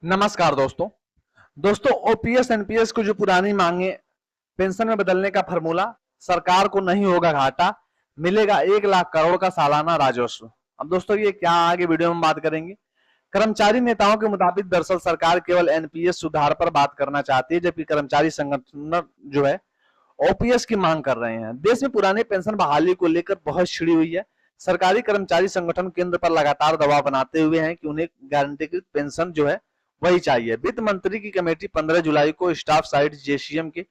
नमस्कार दोस्तों। OPS NPS को जो पुरानी मांगे पेंशन में बदलने का फॉर्मूला, सरकार को नहीं होगा घाटा, मिलेगा 1 लाख करोड़ का सालाना राजस्व। अब दोस्तों ये क्या, आगे वीडियो में बात करेंगे। कर्मचारी नेताओं के मुताबिक दरअसल सरकार केवल एनपीएस सुधार पर बात करना चाहती है, जबकि कर्मचारी संगठन जो है ओपीएस की मांग कर रहे हैं। देश में पुराने पेंशन बहाली को लेकर बहुत छिड़ी हुई है। सरकारी कर्मचारी संगठन केंद्र पर लगातार दबाव बनाते हुए हैं कि उन्हें गारंटीकृत पेंशन जो है वही चाहिए। वित्त मंत्री की कमेटी 15 जुलाई को स्टाफ साइट जेसीएम के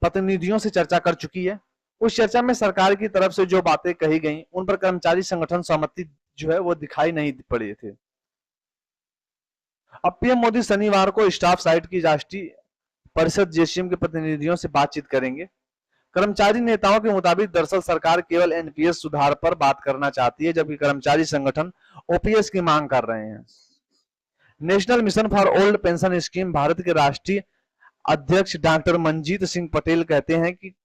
प्रतिनिधियों से चर्चा कर चुकी है। उस चर्चा में सरकार की तरफ से जो बातें कही गई उन पर कर्मचारी संगठन सहमति जो है वो दिखाई नहीं पड़े थे। अब पीएम मोदी शनिवार को स्टाफ साइट की राष्ट्रीय परिषद जेसीएम के प्रतिनिधियों से बातचीत करेंगे। कर्मचारी नेताओं के मुताबिक दरअसल सरकार केवल एनपीएस सुधार पर बात करना चाहती है, जबकि कर्मचारी संगठन ओपीएस की मांग कर रहे हैं। National mission for old pension scheme Bharat के राष्ट्रीय अध्यक्ष डॉक्टर मंजीत सिंह पटेल कहते हैं कि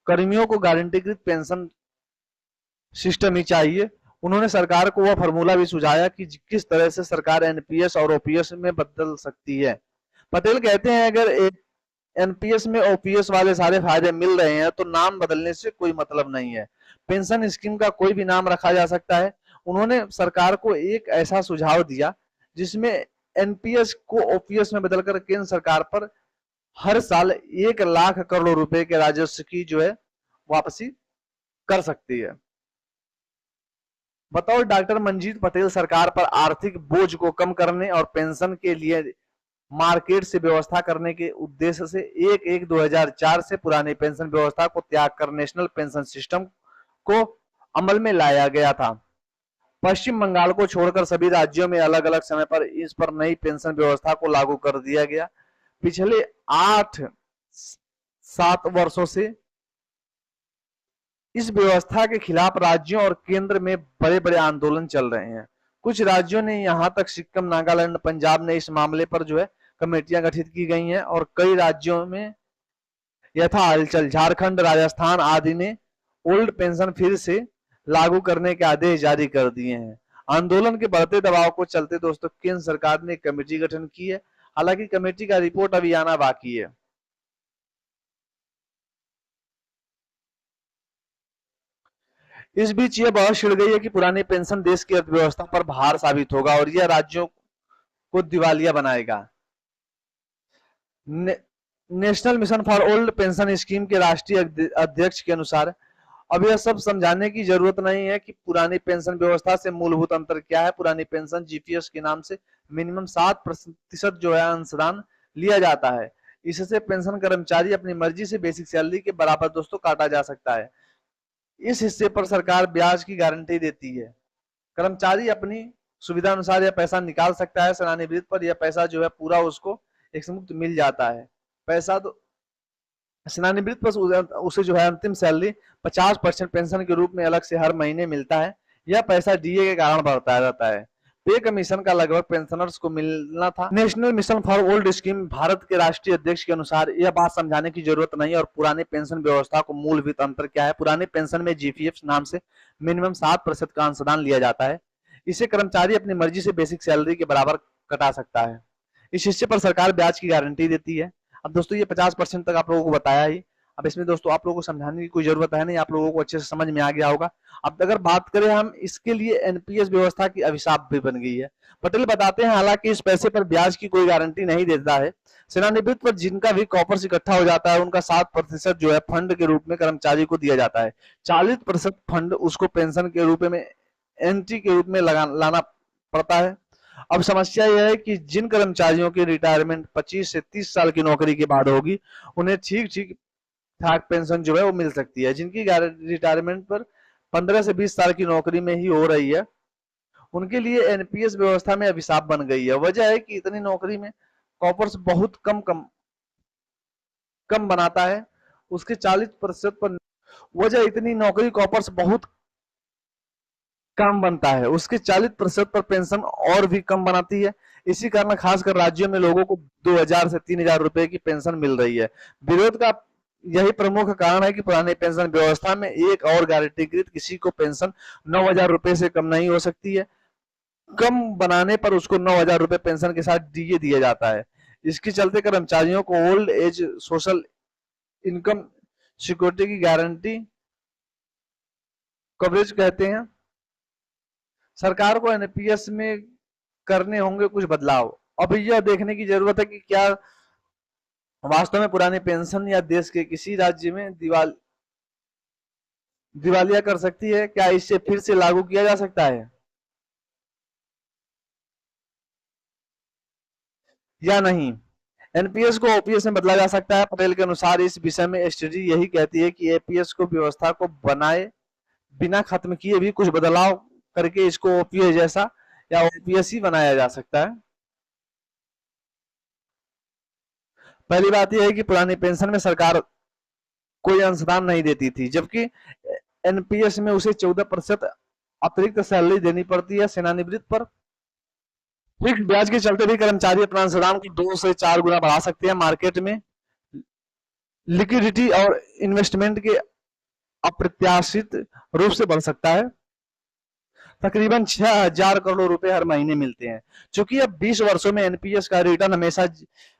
कर्मियों को गारंटीकृत पेंशन सिस्टम ही चाहिए। उन्होंने सरकार को वह फॉर्मूला भी सुझाया कि किस तरह से सरकार एनपीएस और ओपीएस में बदल सकती है। पटेल कहते हैं अगर एनपीएस में ओपीएस वाले सारे फायदे मिल रहे हैं तो नाम बदलने से कोई मतलब नहीं है। पेंशन स्कीम का कोई भी नाम रखा जा सकता है। उन्होंने सरकार को एक ऐसा सुझाव दिया जिसमें एनपीएस को ओपीएस में बदलकर केंद्र सरकार पर हर साल 1 लाख करोड़ रुपए के राजस्व की जो है वापसी कर सकती है। बतौर डॉक्टर मंजीत पटेल, सरकार पर आर्थिक बोझ को कम करने और पेंशन के लिए मार्केट से व्यवस्था करने के उद्देश्य से 1/1/2004 से पुरानी पेंशन व्यवस्था को त्याग कर नेशनल पेंशन सिस्टम को अमल में लाया गया था। पश्चिम बंगाल को छोड़कर सभी राज्यों में अलग अलग समय पर इस पर नई पेंशन व्यवस्था को लागू कर दिया गया। पिछले 8-7 वर्षों से इस व्यवस्था के खिलाफ राज्यों और केंद्र में बड़े बड़े आंदोलन चल रहे हैं। कुछ राज्यों ने, यहां तक सिक्किम, नागालैंड, पंजाब ने इस मामले पर जो है कमेटियां गठित की गई हैं और कई राज्यों में यथा हलचल, झारखंड, राजस्थान आदि ने ओल्ड पेंशन फिर से लागू करने के आदेश जारी कर दिए हैं। आंदोलन के बढ़ते दबाव को चलते दोस्तों केंद्र सरकार ने कमेटी गठन की है। हालांकि कमेटी का रिपोर्ट अभी आना बाकी है। इस बीच यह बहुत छिड़ गई है कि पुरानी पेंशन देश की अर्थव्यवस्था पर भार साबित होगा और यह राज्यों को दिवालिया बनाएगा। National mission for old pension scheme के राष्ट्रीय अध्यक्ष के अनुसार अब यह सब समझाने की जरूरत नहीं है कि पुरानी पेंशन व्यवस्था से मूलभूत अंतर क्या है। पुरानी पेंशन जीपीएस के नाम से मिनिमम 7% जो है अंशदान लिया जाता है। इससे पेंशन कर्मचारी अपनी मर्जी से बेसिक सैलरी के बराबर दोस्तों काटा जा सकता है। इस हिस्से पर सरकार ब्याज की गारंटी देती है। कर्मचारी अपनी सुविधा अनुसार यह पैसा निकाल सकता है। सेवानिवृत्त पर यह पैसा जो है पूरा उसको एक मुक्त मिल जाता है। पैसा तो सेवानिवृत्त पर उसे जो है अंतिम सैलरी 50% पेंशन के रूप में अलग से हर महीने मिलता है। यह पैसा डीए के कारण बढ़ता रहता है। पे कमीशन का लगभग पेंशनर्स को मिलना था। National mission for old scheme Bharat के राष्ट्रीय अध्यक्ष के अनुसार यह बात समझाने की जरूरत नहीं और पुरानी पेंशन व्यवस्था को मूलभूत अंतर क्या है। पुरानी पेंशन में जीपीएफ नाम से मिनिमम 7% का अंशदान लिया जाता है। इसे कर्मचारी अपनी मर्जी से बेसिक सैलरी के बराबर कटा सकता है। इस हिस्से पर सरकार ब्याज की गारंटी देती है। अब दोस्तों ये 50% तक आप लोगों को बताया ही। अब इसमें दोस्तों आप लोगों को समझाने की कोई जरूरत है नहीं, आप लोगों को अच्छे से समझ में आ गया होगा। अब अगर बात करें हम, इसके लिए एनपीएस व्यवस्था की अभिशाप भी बन गई है। पटेल बताते हैं हालांकि इस पैसे पर ब्याज की कोई गारंटी नहीं देता है। सेवानिवृत्त पर जिनका भी कॉपर्स इकट्ठा हो जाता है उनका 7% जो है फंड के रूप में कर्मचारी को दिया जाता है। 40% फंड उसको पेंशन के रूप में एंट्री के रूप में लाना पड़ता है। अब समस्या यह है कि जिन कर्मचारियों की रिटायरमेंट 25 से 30 साल की नौकरी के बाद होगी उन्हें ठीक ठीक ठाक पेंशन जो है वो मिल सकती है। जिनकी रिटायरमेंट पर 15 से 20 साल की नौकरी में ही हो रही है उनके लिए एनपीएस व्यवस्था में अभिशाप बन गई है। वजह है कि इतनी नौकरी में कॉपर्स बहुत कम बनाता है। उसके 40% पर वजह इतनी नौकरी कॉपर्स बहुत कम बनता है, उसके 40% पर पेंशन और भी कम बनाती है। इसी कारण खासकर राज्यों में लोगों को 2000 से 3000 रुपए की पेंशन मिल रही है। विरोध का यही प्रमुख कारण है कि पुरानी पेंशन व्यवस्था में एक और गारंटीकृत किसी को पेंशन 9000 रुपए से कम नहीं हो सकती है। कम बनाने पर उसको 9,000 रुपए पेंशन के साथ डीए दिया जाता है। इसके चलते कर्मचारियों को old age social income security की गारंटी कवरेज कहते हैं। सरकार को एनपीएस में करने होंगे कुछ बदलाव। अब यह देखने की जरूरत है कि क्या वास्तव में पुरानी पेंशन या देश के किसी राज्य में दिवालिया कर सकती है, क्या इसे फिर से लागू किया जा सकता है या नहीं। एनपीएस को ओपीएस में बदला जा सकता है। पटेल के अनुसार इस विषय में स्टडी यही कहती है कि एपीएस को व्यवस्था को बनाए बिना खत्म किए भी कुछ बदलाव करके इसको ओपीएस जैसा या ओपीएस ही बनाया जा सकता है। पहली बात यह है कि पुरानी पेंशन में सरकार कोई अंशदान नहीं देती थी, जबकि एनपीएस में उसे 14% अतिरिक्त सैलरी देनी पड़ती है सेवानिवृत्त पर। फिक्स ब्याज के चलते भी कर्मचारी अपना अंशदान को 2 से 4 गुना बढ़ा सकते हैं। मार्केट में लिक्विडिटी और इन्वेस्टमेंट के अप्रत्याशित रूप से बढ़ सकता है। तकरीबन 6,000 करोड़ रुपए हर महीने मिलते हैं। चूंकि अब 20 वर्षों में एनपीएस का रिटर्न हमेशा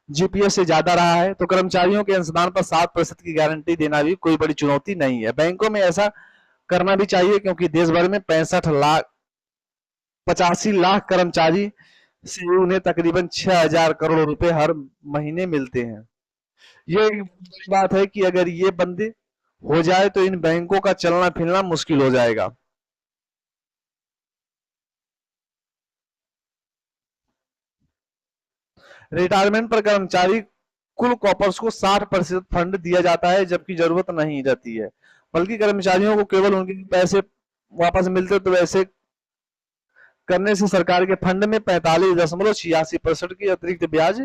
जीपीएस से ज्यादा रहा है, तो कर्मचारियों के अंशदान पर 7% की गारंटी देना भी कोई बड़ी चुनौती नहीं है। बैंकों में ऐसा करना भी चाहिए, क्योंकि देश भर में 85 लाख कर्मचारी से उन्हें तकरीबन 6,000 करोड़ रुपए हर महीने मिलते हैं। ये एक बड़ी बात है कि अगर ये बंद हो जाए तो इन बैंकों का चलना फिरना मुश्किल हो जाएगा। रिटायरमेंट पर कर्मचारी कुल कॉपर्स को 60% फंड दिया जाता है, जबकि जरूरत नहीं रहती है, बल्कि कर्मचारियों को केवल उनके पैसे वापस मिलते। तो वैसे करने से सरकार के फंड में 45.86% की अतिरिक्त ब्याज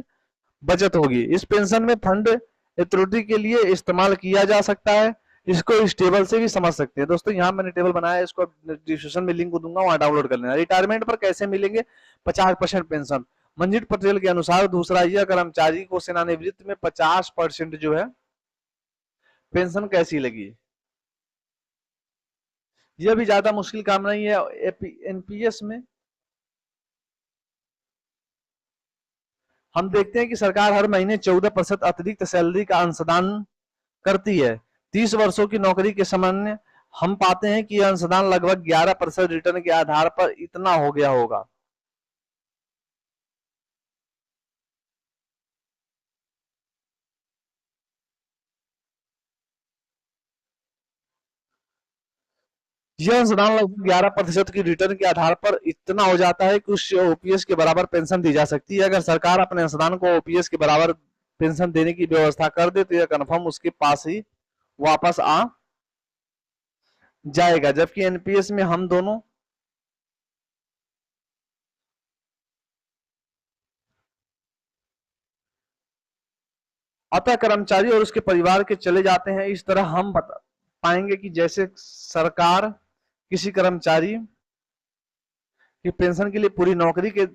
बचत होगी। इस पेंशन में फंड अथॉरिटी के लिए इस्तेमाल किया जा सकता है। इसको इस टेबल से भी समझ सकते हैं। दोस्तों यहाँ मैंने टेबल बनाया है, इसको डिस्क्रिप्शन में लिंक दूंगा, वहां डाउनलोड कर लेना। रिटायरमेंट पर कैसे मिलेंगे 50% पेंशन। मंजीत पटेल के अनुसार दूसरा यह कर्मचारी को सेवानिवृत्त में 50% जो है पेंशन कैसी लगी। यह भी ज्यादा मुश्किल काम नहीं है। एनपीएस में हम देखते हैं कि सरकार हर महीने 14% अतिरिक्त सैलरी का अंशदान करती है। 30 वर्षों की नौकरी के सामान्य हम पाते हैं कि यह अंशदान लगभग 11% रिटर्न के आधार पर इतना हो गया होगा। यह अंशदान लगभग 11% की रिटर्न के आधार पर इतना हो जाता है कि उस ओपीएस के बराबर पेंशन दी जा सकती है। अगर सरकार अपने अंशदान को ओपीएस के बराबर पेंशन देने की व्यवस्था कर दे तो यह कन्फर्म उसके पास ही वापस आ जाएगा। जबकि एनपीएस में हम दोनों अतः कर्मचारी और उसके परिवार के चले जाते हैं। इस तरह हम बता पाएंगे कि जैसे सरकार किसी कर्मचारी की पेंशन के लिए पूरी नौकरी के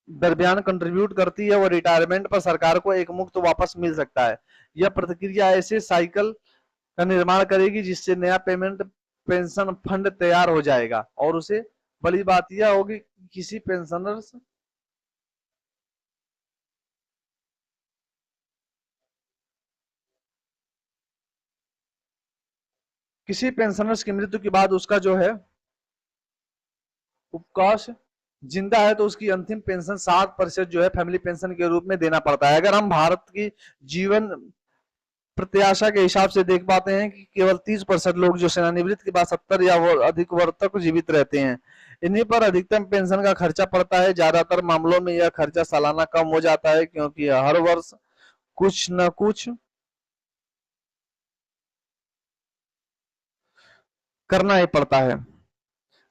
दरमियान कंट्रीब्यूट करती है, और रिटायरमेंट पर सरकार को एक मुक्त वापस मिल सकता है। यह प्रतिक्रिया ऐसे साइकिल का निर्माण करेगी जिससे नया पेमेंट पेंशन फंड तैयार हो जाएगा। और उसे बड़ी बात यह होगी कि किसी पेंशनर्स की मृत्यु के बाद उसका जो है उपकाश जिंदा है तो उसकी अंतिम पेंशन 7% जो है फैमिली पेंशन के रूप में देना पड़ता है। अगर हम भारत की जीवन प्रत्याशा के हिसाब से देख पाते हैं कि केवल 30% लोग जो सेवानिवृत्त के बाद 70 या अधिक वर्ष तक जीवित रहते हैं। इन्हीं पर अधिकतम पेंशन का खर्चा पड़ता है। ज्यादातर मामलों में यह खर्चा सालाना कम हो जाता है, क्योंकि हर वर्ष कुछ न कुछ करना ही पड़ता है।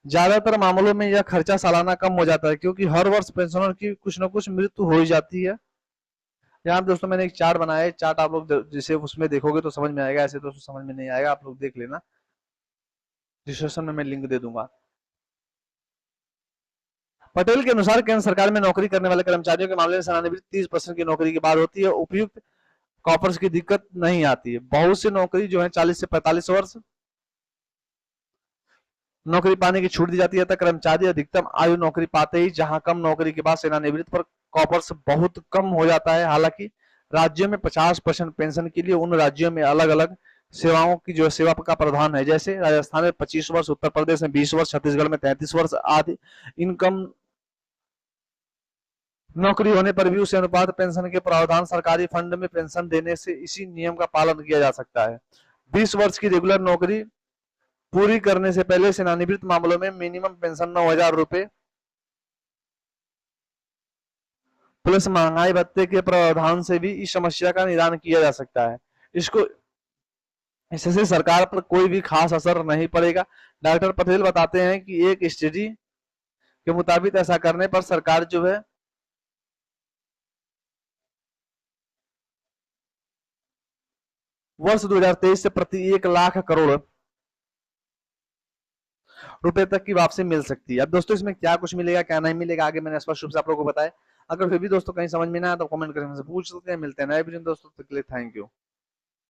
ज्यादातर मामलों में यह खर्चा सालाना कम हो जाता है, क्योंकि हर वर्ष पेंशनर की कुछ न कुछ मृत्यु हो ही जाती है। यहाँ दोस्तों मैंने एक चार्ट बनाया है। चार्ट आप लोग जिसे उसमें देखोगे तो समझ में आएगा, ऐसे दोस्तों समझ में नहीं आएगा, आप लोग देख लेना, डिस्क्रिप्शन में मैं लिंक दे दूंगा। पटेल के अनुसार केंद्र सरकार में नौकरी करने वाले कर्मचारियों के मामले में सेवानिवृत्ति 30% की नौकरी के बाद होती है। उपयुक्त कॉपर्स की दिक्कत नहीं आती है। बहुत सी नौकरी जो है 40 से 45 वर्ष नौकरी पाने की छूट दी जाती है तथा कर्मचारी अधिकतम आयु नौकरी पाते ही जहां कम नौकरी के बाद सेवानिवृत्त पर कॉपर्स बहुत कम हो जाता है। हालांकि राज्यों में 50% पेंशन के लिए उन राज्यों में अलग अलग सेवाओं की जो सेवा का प्रावधान है, जैसे राजस्थान में 25 वर्ष, उत्तर प्रदेश में 20 वर्ष, छत्तीसगढ़ में 33 वर्ष आदि। इनकम नौकरी होने पर भी उसी अनुपात पेंशन के प्रावधान सरकारी फंड में पेंशन देने से इसी नियम का पालन किया जा सकता है। 20 वर्ष की रेगुलर नौकरी पूरी करने से पहले सेवानिवृत्त मामलों में मिनिमम पेंशन 9,000 रुपए प्लस महंगाई भत्ते के प्रावधान से भी इस समस्या का निदान किया जा सकता है। इसको इससे सरकार पर कोई भी खास असर नहीं पड़ेगा। डॉक्टर पटेल बताते हैं कि एक स्टडी के मुताबिक ऐसा करने पर सरकार जो है वर्ष 2023 से प्रति 1 लाख करोड़ रुपए तक की वापसी मिल सकती है। अब दोस्तों इसमें क्या कुछ मिलेगा क्या नहीं मिलेगा आगे मैंने स्पष्ट रूप से आप लोगों को बताया। अगर फिर भी दोस्तों कहीं समझ में ना आया तो कमेंट करके मुझसे पूछ सकते हैं। मिलते हैं नए वीडियो में दोस्तों, तब तक के लिए थैंक यू।